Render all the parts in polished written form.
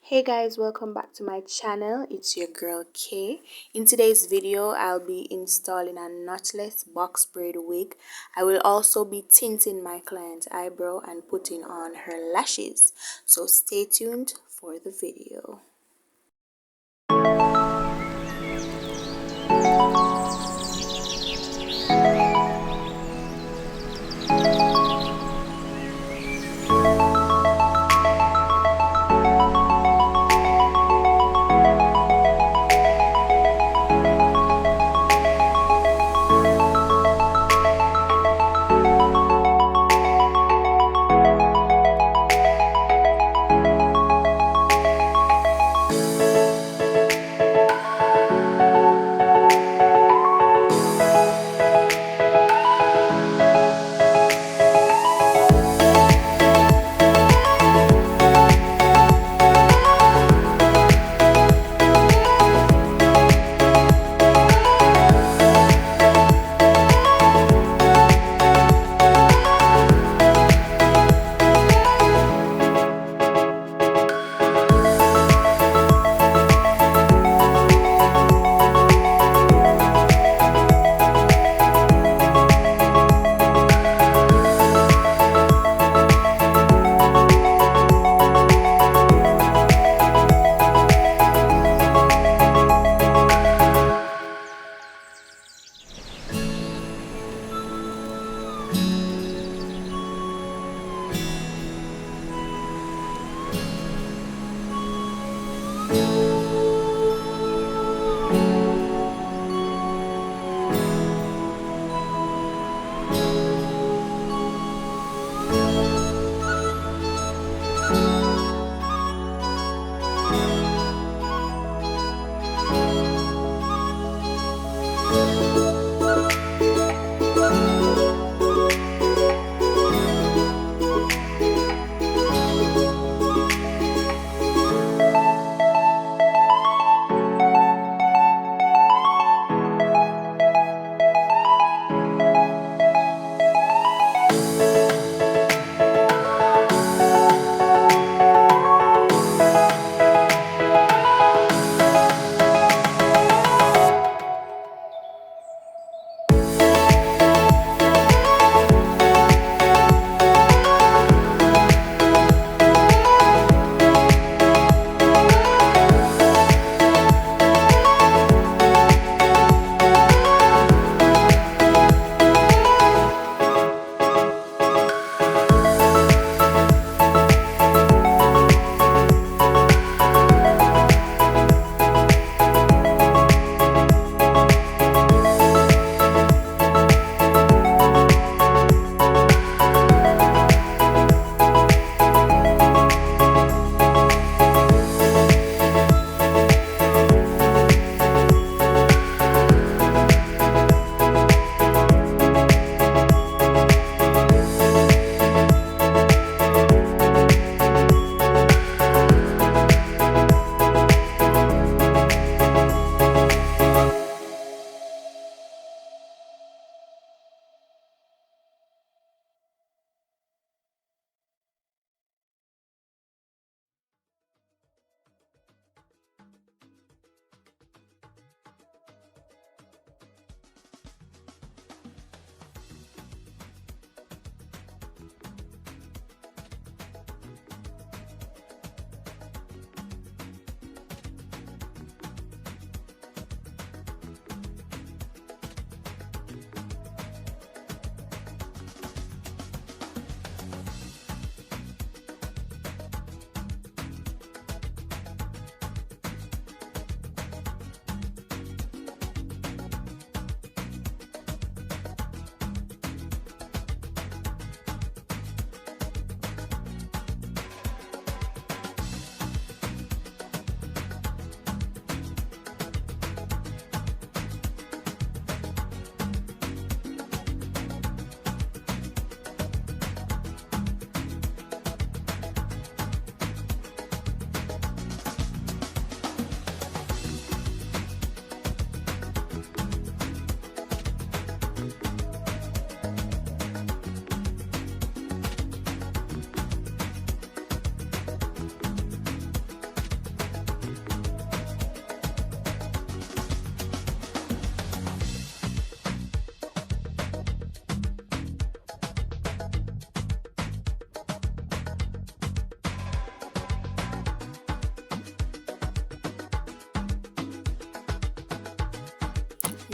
Hey guys, welcome back to my channel. It's your girl Kay. In today's video, I'll be installing a knotless box braid wig. I will also be tinting my client's eyebrow and putting on her lashes. So stay tuned for the video.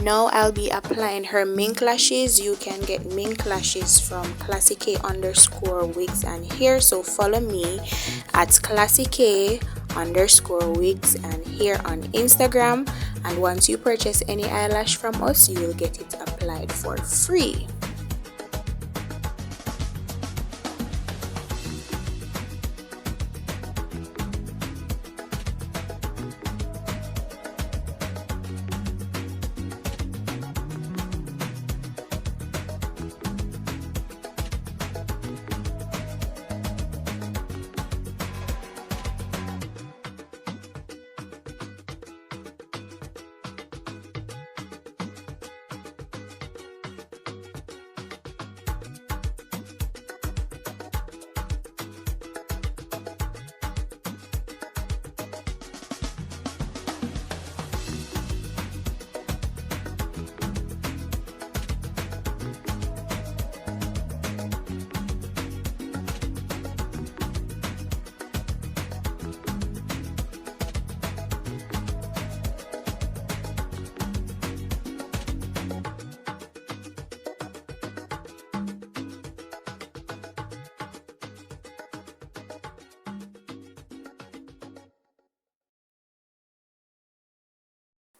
Now I'll be applying her mink lashes. You can get mink lashes from classica_wigs and hair, so follow me at classica_wigs and hair on Instagram, and once you purchase any eyelash from us, you will get it applied for free.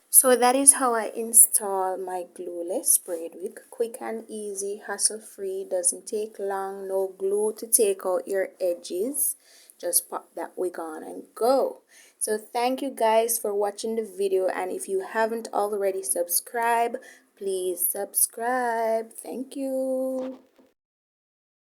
So that is how I install my glueless braid wig. Quick and easy, hassle free, doesn't take long, no glue to take out your edges. Just pop that wig on and go. So thank you guys for watching the video, and if you haven't already subscribed, please subscribe. Thank you.